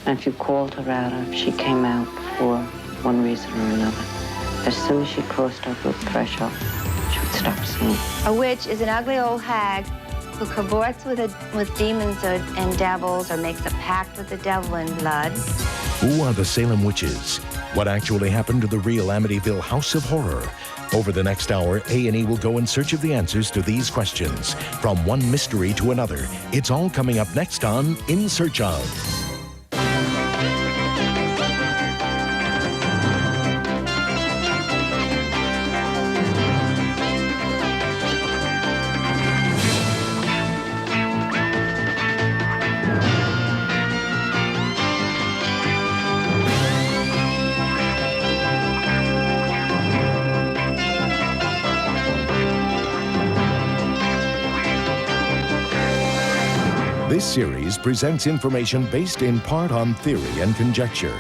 And if you called her out, or if she came out for one reason or another, as soon as she crossed over the threshold, she would stop singing. A witch is an ugly old hag who cavorts with demons and devils, or makes a pact with the devil in blood. Who are the Salem witches? What actually happened to the real Amityville House of Horror? Over the next hour, A&E will go in search of the answers to these questions. From one mystery to another, it's all coming up next on In Search Of. This series presents information based in part on theory and conjecture.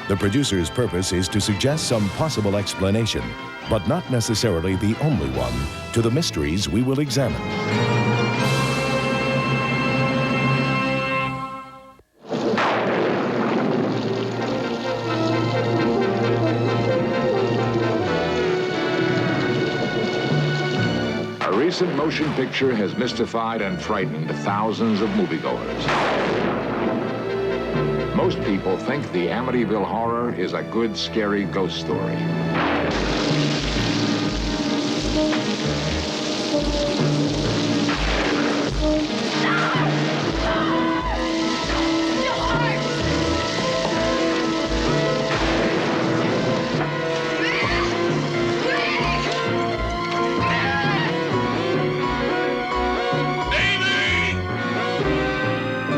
The producer's purpose is to suggest some possible explanation, but not necessarily the only one, to the mysteries we will examine. A recent motion picture has mystified and frightened thousands of moviegoers. Most people think the Amityville Horror is a good, scary ghost story.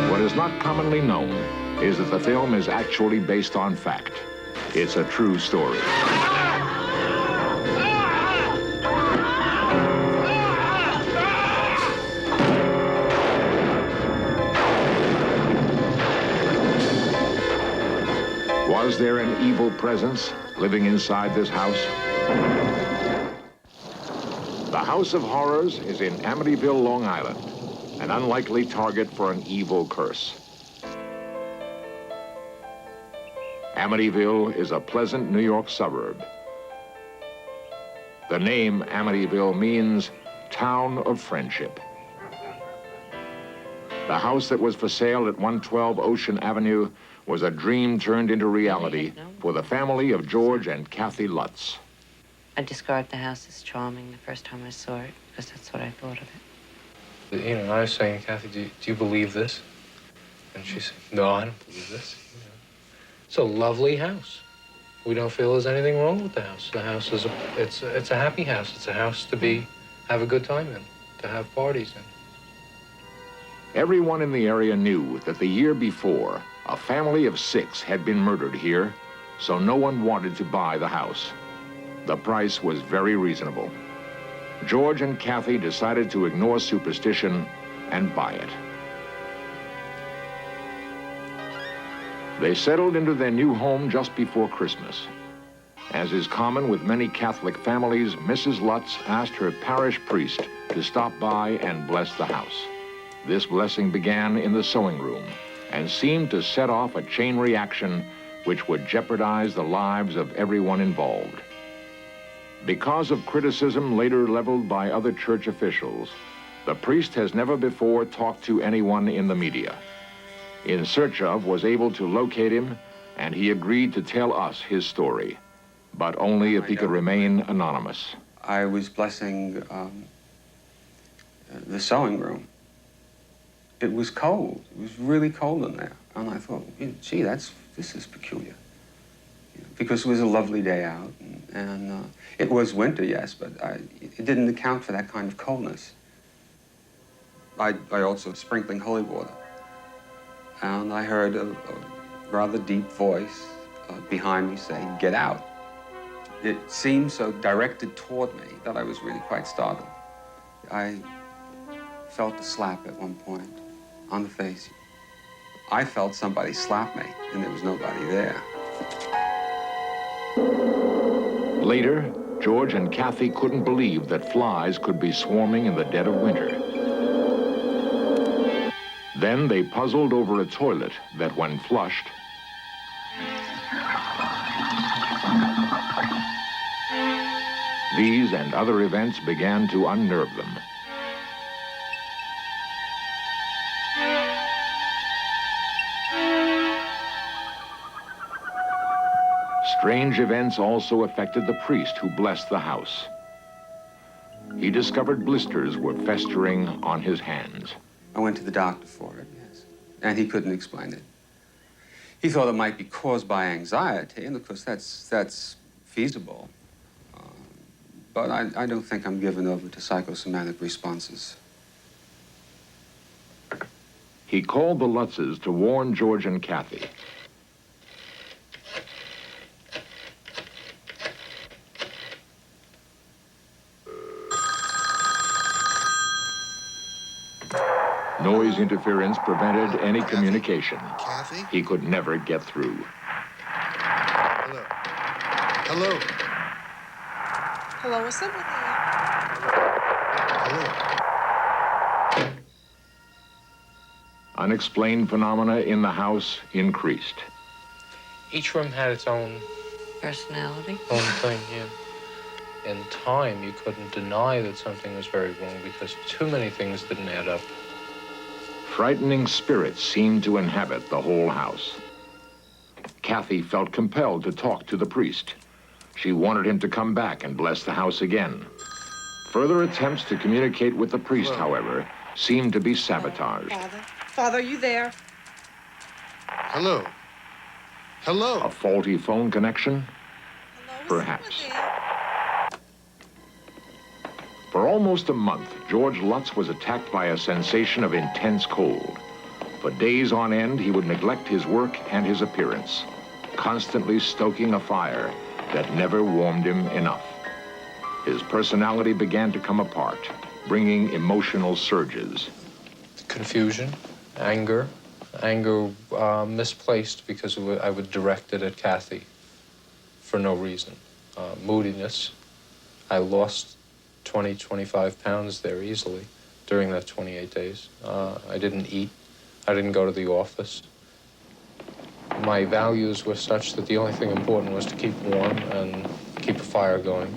What is not commonly known is that the film is actually based on fact. It's a true story. Was there an evil presence living inside this house? The House of Horrors is in Amityville, Long Island, an unlikely target for an evil curse. Amityville is a pleasant New York suburb. The name Amityville means town of friendship. The house that was for sale at 112 Ocean Avenue was a dream turned into reality for the family of George and Kathy Lutz. I described the house as charming the first time I saw it, because that's what I thought of it. You know, I was saying, Kathy, do you believe this? And she said, no, I don't believe this. You know, it's a lovely house. We don't feel there's anything wrong with the house. The house is it's a happy house. It's a house to have a good time in, to have parties in. Everyone in the area knew that the year before, a family of 6 had been murdered here, so no one wanted to buy the house. The price was very reasonable. George and Kathy decided to ignore superstition and buy it. They settled into their new home just before Christmas. As is common with many Catholic families, Mrs. Lutz asked her parish priest to stop by and bless the house. This blessing began in the sewing room and seemed to set off a chain reaction which would jeopardize the lives of everyone involved. Because of criticism later leveled by other church officials, the priest has never before talked to anyone in the media. In Search Of was able to locate him, and he agreed to tell us his story, but only if he could remain anonymous. I was blessing the sewing room. It was cold. It was really cold in there. And I thought, gee, this is peculiar. Because it was a lovely day out, and it was winter, yes, but it didn't account for that kind of coldness. I also sprinkling holy water, and I heard a rather deep voice behind me say, "Get out." It seemed so directed toward me that I was really quite startled. I felt a slap at one point on the face. I felt somebody slap me, and there was nobody there. Later, George and Kathy couldn't believe that flies could be swarming in the dead of winter. Then they puzzled over a toilet that, when flushed, these and other events began to unnerve them. Strange events also affected the priest who blessed the house. He discovered blisters were festering on his hands. I went to the doctor for it, yes, and he couldn't explain it. He thought it might be caused by anxiety, and of course that's feasible. But I don't think I'm given over to psychosomatic responses. He called the Lutzes to warn George and Kathy. Noise interference prevented any communication. Kathy? He could never get through. Hello. Hello. Hello, what's up with you? Hello. Unexplained phenomena in the house increased. Each room had its own Personality? thing, yeah. In time, you couldn't deny that something was very wrong because too many things didn't add up. Frightening spirits seemed to inhabit the whole house. Kathy felt compelled to talk to the priest. She wanted him to come back and bless the house again. Further attempts to communicate with the priest, however, seemed to be sabotaged. Father, are you there? Hello. Hello. A faulty phone connection? Hello, what's Perhaps. up with you? For almost a month, George Lutz was attacked by a sensation of intense cold. For days on end, he would neglect his work and his appearance, constantly stoking a fire that never warmed him enough. His personality began to come apart, bringing emotional surges. Confusion, anger misplaced because I would direct it at Kathy for no reason. Moodiness. I lost 20, 25 pounds there easily during that 28 days. I didn't eat. I didn't go to the office. My values were such that the only thing important was to keep warm and keep a fire going.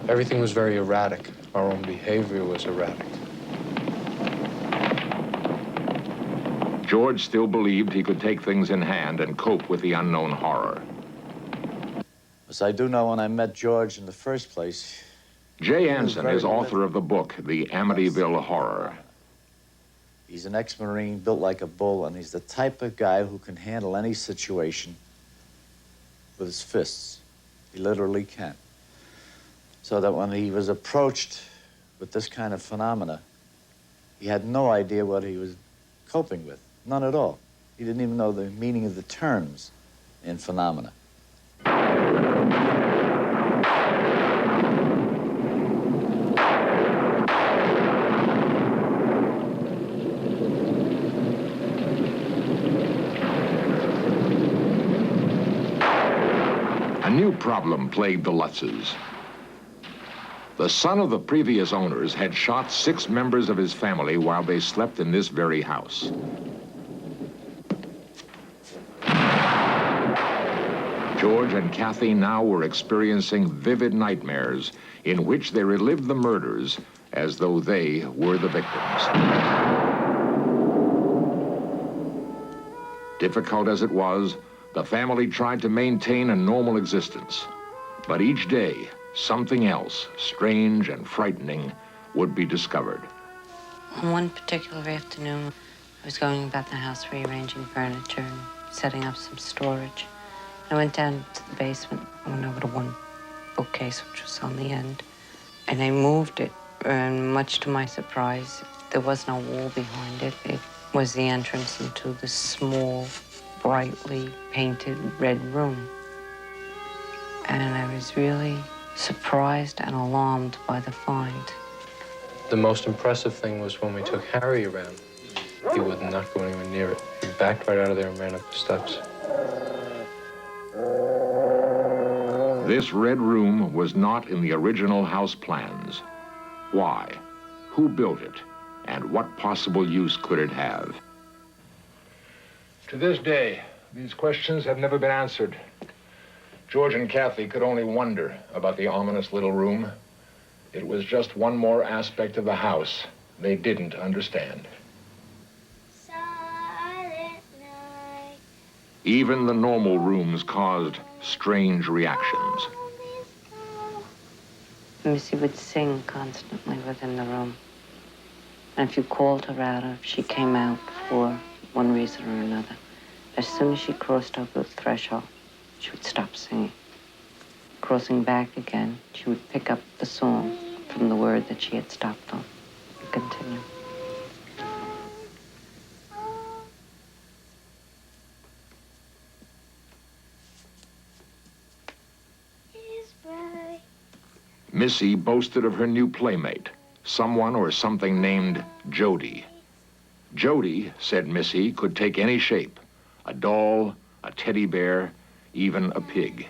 Everything was very erratic. Our own behavior was erratic. George still believed he could take things in hand and cope with the unknown horror. As I do know, when I met George in the first place, Jay Anson is author of the book, The Amityville Horror. he's an ex-Marine, built like a bull, and he's the type of guy who can handle any situation with his fists. He literally can. So that when he was approached with this kind of phenomena, he had no idea what he was coping with. None at all. He didn't even know the meaning of the terms in phenomena. A new problem plagued the Lutzes. The son of the previous owners had shot 6 members of his family while they slept in this very house. George and Kathy now were experiencing vivid nightmares in which they relived the murders as though they were the victims. Difficult as it was, the family tried to maintain a normal existence. But each day, something else, strange and frightening, would be discovered. On one particular afternoon, I was going about the house rearranging furniture and setting up some storage. I went down to the basement. I went over to one bookcase, which was on the end, and I moved it. And much to my surprise, there was no wall behind it. It was the entrance into this small, brightly painted red room. And I was really surprised and alarmed by the find. The most impressive thing was when we took Harry around. He would not go anywhere near it. He backed right out of there and ran up the steps. This red room was not in the original house plans. Why? Who built it? And what possible use could it have? To this day, these questions have never been answered. George and Kathy could only wonder about the ominous little room. It was just one more aspect of the house they didn't understand. Silent night. Even the normal rooms caused strange reactions. Missy would sing constantly within the room. And if you called her out, or if she came out for one reason or another, as soon as she crossed over the threshold, she would stop singing. Crossing back again, she would pick up the song from the word that she had stopped on and continue. Missy boasted of her new playmate, someone or something named Jody. Jody, said Missy, could take any shape, a doll, a teddy bear, even a pig.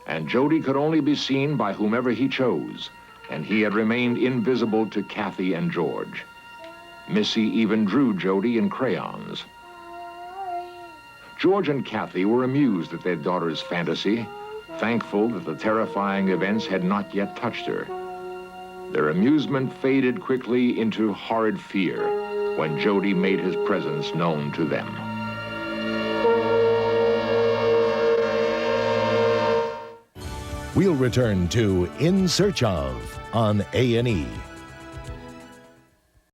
And Jody could only be seen by whomever he chose, and he had remained invisible to Kathy and George. Missy even drew Jody in crayons. George and Kathy were amused at their daughter's fantasy, thankful that the terrifying events had not yet touched her. Their amusement faded quickly into horrid fear when Jody made his presence known to them. We'll return to In Search Of on A&E.